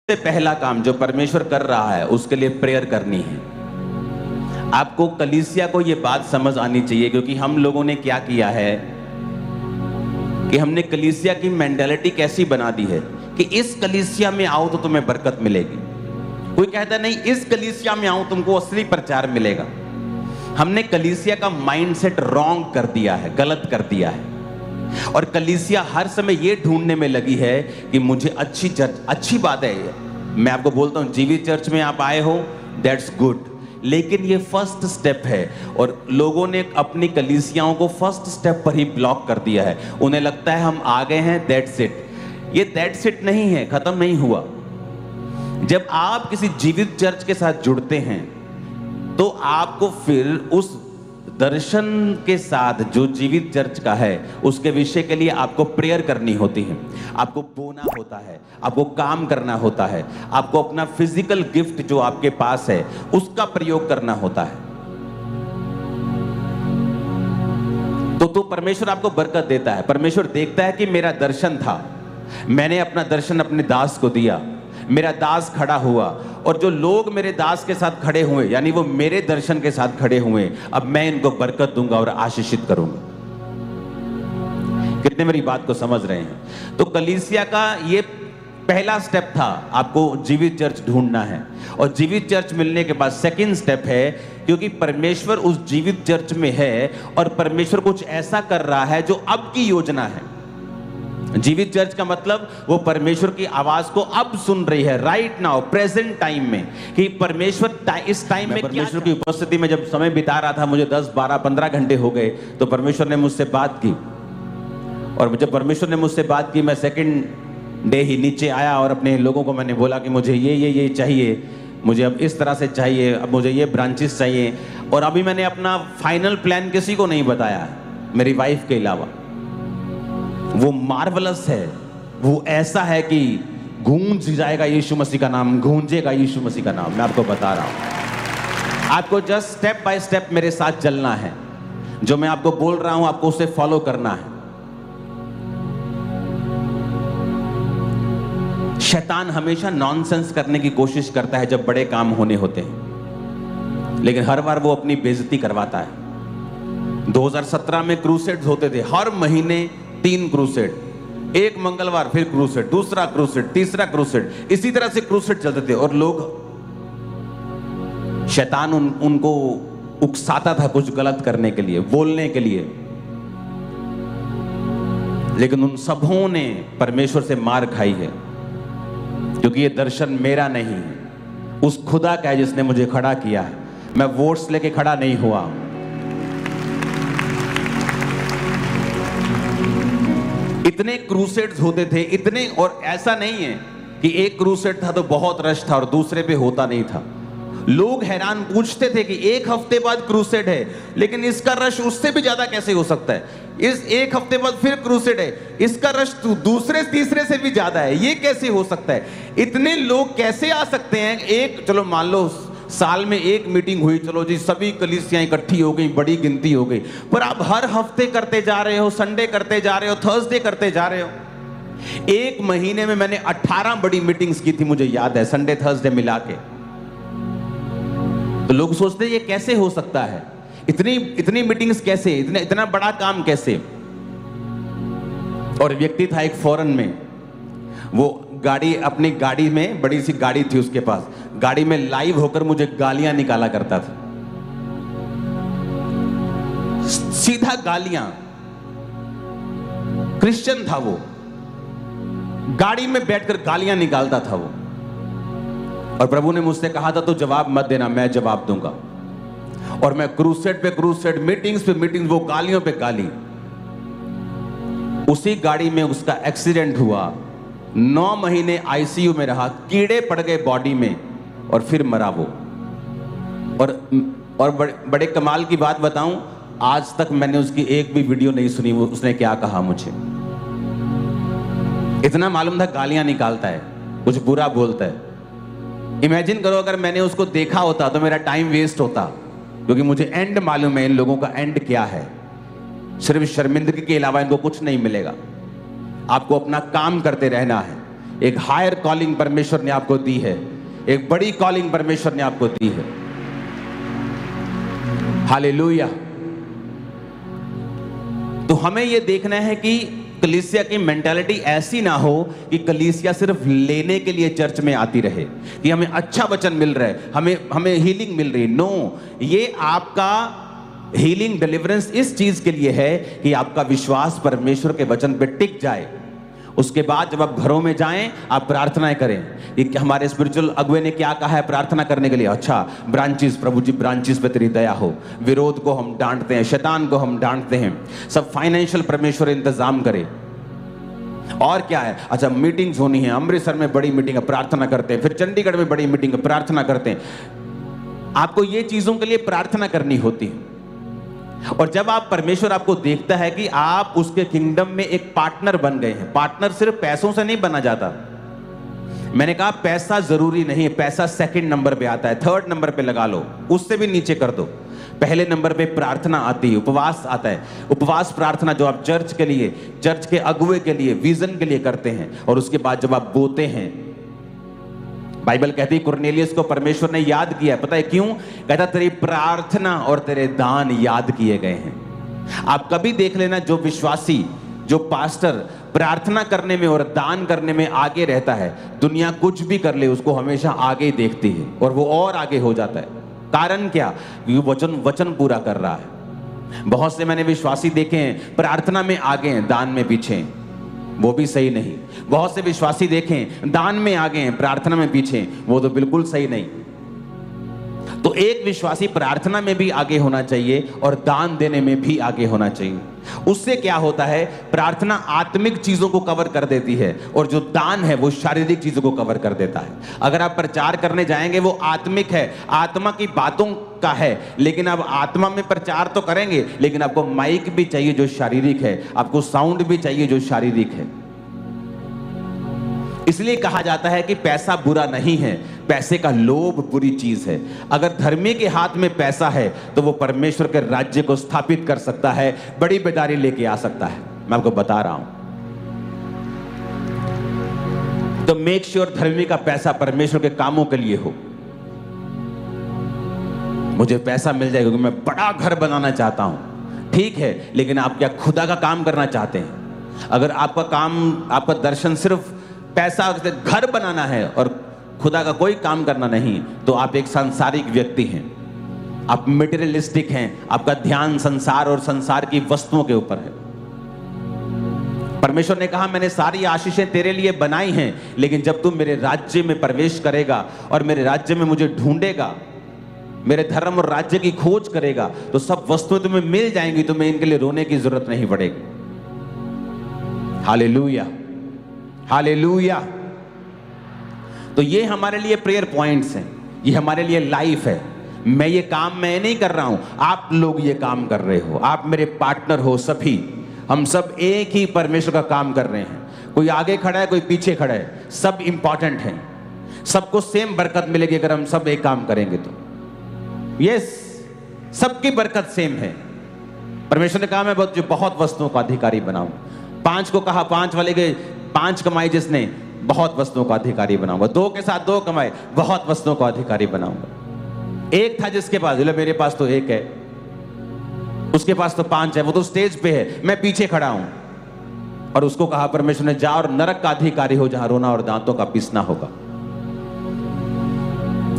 सबसे पहला काम जो परमेश्वर कर रहा है उसके लिए प्रेयर करनी है। आपको कलीसिया को यह बात समझ आनी चाहिए, क्योंकि हम लोगों ने क्या किया है कि हमने कलीसिया की मेंटालिटी कैसी बना दी है कि इस कलीसिया में आओ तो तुम्हें बरकत मिलेगी। कोई कहता नहीं इस कलीसिया में आओ तुमको असली प्रचार मिलेगा। हमने कलीसिया का माइंडसेट रॉन्ग कर दिया है, गलत कर दिया है। और कलीसिया हर समय यह ढूंढने में लगी है कि मुझे अच्छी चर्च, अच्छी बात है, मैं आपको बोलता हूं जीवित चर्च में आप आए हो, दैट्स गुड, लेकिन ये फर्स्ट स्टेप है। और लोगों ने अपनी कलीसियाओं को फर्स्ट स्टेप पर ही ब्लॉक कर दिया है। उन्हें लगता है हम आ गए हैं, दैट्स इट। ये दैट्स इट नहीं है, खत्म नहीं हुआ। जब आप किसी जीवित चर्च के साथ जुड़ते हैं तो आपको फिर उस दर्शन के साथ जो जीवित चर्च का है उसके विषय के लिए आपको प्रेयर करनी होती है, आपको बोना होता है, आपको काम करना होता है, आपको अपना फिजिकल गिफ्ट जो आपके पास है उसका प्रयोग करना होता है। तो परमेश्वर आपको बरकत देता है। परमेश्वर देखता है कि मेरा दर्शन था, मैंने अपना दर्शन अपने दास को दिया, मेरा दास खड़ा हुआ, और जो लोग मेरे दास के साथ खड़े हुए यानी वो मेरे दर्शन के साथ खड़े हुए, अब मैं इनको बरकत दूंगा और आशीषित करूंगा। कितने मेरी बात को समझ रहे हैं? तो कलीसिया का ये पहला स्टेप था, आपको जीवित चर्च ढूंढना है। और जीवित चर्च मिलने के बाद सेकंड स्टेप है, क्योंकि परमेश्वर उस जीवित चर्च में है और परमेश्वर कुछ ऐसा कर रहा है जो अब की योजना है। जीवित चर्च का मतलब वो परमेश्वर की आवाज को अब सुन रही है, राइट नाउ, प्रेजेंट टाइम में, कि परमेश्वर इस टाइम में परमेश्वर की उपस्थिति में जब समय बिता रहा था, मुझे 10, 12, 15 घंटे हो गए, तो परमेश्वर ने मुझसे बात की। और जब परमेश्वर ने मुझसे बात की, मैं सेकंड डे ही नीचे आया और अपने लोगों को मैंने बोला कि मुझे ये चाहिए, मुझे अब इस तरह से चाहिए, अब मुझे ये ब्रांचेस चाहिए। और अभी मैंने अपना फाइनल प्लान किसी को नहीं बताया, मेरी वाइफ के अलावा। वो मार्वलस है, वो ऐसा है कि गूंज जाएगा यीशु मसीह का नाम, गूंजेगा यीशु मसीह का नाम। मैं आपको बता रहा हूं, आपको जस्ट स्टेप बाय स्टेप मेरे साथ चलना है। जो मैं आपको बोल रहा हूं आपको उसे फॉलो करना है। शैतान हमेशा नॉनसेंस करने की कोशिश करता है जब बड़े काम होने होते हैं, लेकिन हर बार वो अपनी बेइज्जती करवाता है। 2017 में क्रूसेड्स होते थे, हर महीने 3 क्रूसेड, एक मंगलवार फिर क्रूसेड, दूसरा क्रूसेड, तीसरा क्रूसेड, इसी तरह से क्रूसेड चलते थे। और लोग, शैतान उनको उकसाता था कुछ गलत करने के लिए, बोलने के लिए, लेकिन उन सबों ने परमेश्वर से मार खाई है, क्योंकि ये दर्शन मेरा नहीं है, उस खुदा का है जिसने मुझे खड़ा किया है। मैं वोट्स लेके खड़ा नहीं हुआ। इतने क्रूसेड्स होते थे, इतने, और ऐसा नहीं है कि एक क्रूसेड था तो बहुत रश था और दूसरे पे होता नहीं था। लोग हैरान पूछते थे कि एक हफ्ते बाद क्रूसेड है, लेकिन इसका रश उससे भी ज्यादा कैसे हो सकता है? इस एक हफ्ते बाद फिर क्रूसेड है, इसका रश दूसरे तीसरे से भी ज्यादा है, ये कैसे हो सकता है? इतने लोग कैसे आ सकते हैं? एक, चलो मान लो साल में एक मीटिंग हुई, चलो जी सभी कलीसियां इकट्ठी हो गई, बड़ी गिनती हो गई, पर आप हर हफ्ते करते जा रहे हो, संडे करते जा रहे हो, थर्सडे करते जा रहे हो। एक महीने में मैंने 18 बड़ी मीटिंग्स की थी, मुझे याद है, संडे थर्सडे मिला के। तो लोग सोचते हैं ये कैसे हो सकता है, इतनी मीटिंग्स कैसे, इतना बड़ा काम कैसे? और व्यक्ति था एक फॉरेन में, वो गाड़ी, अपनी गाड़ी में, बड़ी सी गाड़ी थी उसके पास, गाड़ी में लाइव होकर मुझे गालियां निकाला करता था, सीधा गालियां। क्रिश्चियन था वो, गाड़ी में बैठकर गालियां निकालता था वो। और प्रभु ने मुझसे कहा था तो जवाब मत देना, मैं जवाब दूंगा। और मैं क्रूसेड पे क्रूसेड, मीटिंग्स पे मीटिंग्स, वो गालियों पे गाली। उसी गाड़ी में उसका एक्सीडेंट हुआ, 9 महीने आईसीयू में रहा, कीड़े पड़ गए बॉडी में, और फिर मरा वो। और बड़े कमाल की बात बताऊं, आज तक मैंने उसकी एक भी वीडियो नहीं सुनी, वो उसने क्या कहा मुझे। इतना मालूम था गालियां निकालता है, कुछ बुरा बोलता है। इमेजिन करो अगर मैंने उसको देखा होता तो मेरा टाइम वेस्ट होता, क्योंकि मुझे एंड मालूम है इन लोगों का एंड क्या है। सिर्फ शर्मिंदगी के अलावा इनको कुछ नहीं मिलेगा। आपको अपना काम करते रहना है, एक हायर कॉलिंग परमेश्वर ने आपको दी है, एक बड़ी कॉलिंग परमेश्वर ने आपको दी है। हालेलुया। तो हमें यह देखना है कि कलीसिया की मेंटालिटी ऐसी ना हो कि कलीसिया सिर्फ लेने के लिए चर्च में आती रहे, कि हमें अच्छा वचन मिल रहा है, हमें हीलिंग मिल रही है। नो, ये आपका हीलिंग डिलीवरेंस इस चीज के लिए है कि आपका विश्वास परमेश्वर के वचन पे टिक जाए। उसके बाद जब आप घरों में जाएं, आप प्रार्थनाएं करें कि हमारे स्पिरिचुअल अगुवे ने क्या कहा है प्रार्थना करने के लिए। अच्छा, ब्रांचेस, प्रभु जी ब्रांचेस पे तेरी दया हो, विरोध को हम डांटते हैं, शैतान को हम डांटते हैं, सब फाइनेंशियल परमेश्वर इंतजाम करे। और क्या है, अच्छा मीटिंग्स होनी है, अमृतसर में बड़ी मीटिंग है, प्रार्थना करते हैं, फिर चंडीगढ़ में बड़ी मीटिंग है, प्रार्थना करते हैं। आपको ये चीजों के लिए प्रार्थना करनी होती है। और जब आप परमेश्वर आपको देखता है कि आप उसके किंगडम में एक पार्टनर बन गए हैं। पार्टनर सिर्फ पैसों से नहीं बना जाता। मैंने कहा पैसा जरूरी नहीं है, पैसा सेकंड नंबर पे आता है, थर्ड नंबर पे लगा लो, उससे भी नीचे कर दो। पहले नंबर पे प्रार्थना आती है, उपवास आता है। उपवास प्रार्थना जो आप चर्च के लिए, चर्च के अगुवे के लिए, विजन के लिए करते हैं। और उसके बाद जब आप बोते हैं, बाइबल कहती है कुरनेलियस को परमेश्वर ने याद किया है। पता है क्यों? कहता तेरी प्रार्थना और तेरे दान याद किए गए हैं। आप कभी देख लेना, जो विश्वासी, जो पास्टर प्रार्थना करने में और दान करने में आगे रहता है, दुनिया कुछ भी कर ले उसको हमेशा आगे ही देखती है और वो और आगे हो जाता है। कारण क्या? क्योंकि वचन पूरा कर रहा है। बहुत से मैंने विश्वासी देखे हैं प्रार्थना में आगे हैं, दान में पीछे हैं, वो भी सही नहीं। बहुत से विश्वासी देखें दान में आगे हैं, प्रार्थना में पीछे, वो तो बिल्कुल सही नहीं। तो एक विश्वासी प्रार्थना में भी आगे होना चाहिए और दान देने में भी आगे होना चाहिए। उससे क्या होता है, प्रार्थना आत्मिक चीजों को कवर कर देती है और जो दान है वो शारीरिक चीजों को कवर कर देता है। अगर आप प्रचार करने जाएंगे वो आत्मिक है, आत्मा की बातों का है, लेकिन आप आत्मा में प्रचार तो करेंगे, लेकिन आपको माइक भी चाहिए जो शारीरिक है, आपको साउंड भी चाहिए जो शारीरिक है। इसलिए कहा जाता है कि पैसा बुरा नहीं है, पैसे का लोभ बुरी चीज है। अगर धर्मी के हाथ में पैसा है तो वो परमेश्वर के राज्य को स्थापित कर सकता है, बड़ी बेदारी लेके आ सकता है। मैं आपको बता रहा हूं। तो मेक श्योर धर्मी का पैसा परमेश्वर के कामों के लिए हो। मुझे पैसा मिल जाएगा क्योंकि मैं बड़ा घर बनाना चाहता हूं, ठीक है, लेकिन आप क्या खुदा का काम करना चाहते हैं? अगर आपका काम, आपका दर्शन सिर्फ पैसा घर बनाना है और खुदा का कोई काम करना नहीं, तो आप एक सांसारिक व्यक्ति हैं, आप मटेरियलिस्टिक हैं, आपका ध्यान संसार और संसार की वस्तुओं के ऊपर है। परमेश्वर ने कहा मैंने सारी आशीषें तेरे लिए बनाई हैं, लेकिन जब तू मेरे राज्य में प्रवेश करेगा और मेरे राज्य में मुझे ढूंढेगा, मेरे धर्म और राज्य की खोज करेगा, तो सब वस्तुएं तुम्हें मिल जाएंगी, तुम्हें इनके लिए रोने की जरूरत नहीं पड़ेगी। Hallelujah, hallelujah. तो ये हमारे लिए प्रेयर पॉइंट्स हैं, ये हमारे लिए लाइफ है। मैं ये काम मैं नहीं कर रहा हूं, आप लोग ये काम कर रहे हो, आप मेरे पार्टनर हो। सभी हम सब एक ही परमेश्वर का काम कर रहे हैं। कोई आगे खड़ा है, कोई पीछे खड़ा है, सब इंपॉर्टेंट हैं। सबको सेम बरकत मिलेगी अगर हम सब एक काम करेंगे तो। यस, सबकी बरकत सेम है। परमेश्वर ने कहा मैं बहुत वस्तुओं का अधिकारी बनाऊं। 5 को कहा 5 वाले के 5 कमाई जिसने, बहुत वस्तुओं का अधिकारी बनाऊंगा। 2 के साथ 2 कमाए, बहुत वस्तुओं का अधिकारी बनाऊंगा। 1 था जिसके पास, बोले मेरे पास तो 1 है, उसके पास तो 5 है, वो तो स्टेज पे है, मैं पीछे खड़ा हूं। और उसको कहा परमेश्वर ने जा और नरक का अधिकारी हो जहां रोना और दांतों का पीसना होगा।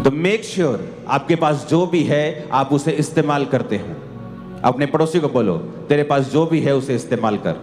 तो मेक श्योर आपके पास जो भी है आप उसे इस्तेमाल करते हो। अपने पड़ोसी को बोलो तेरे पास जो भी है उसे इस्तेमाल कर।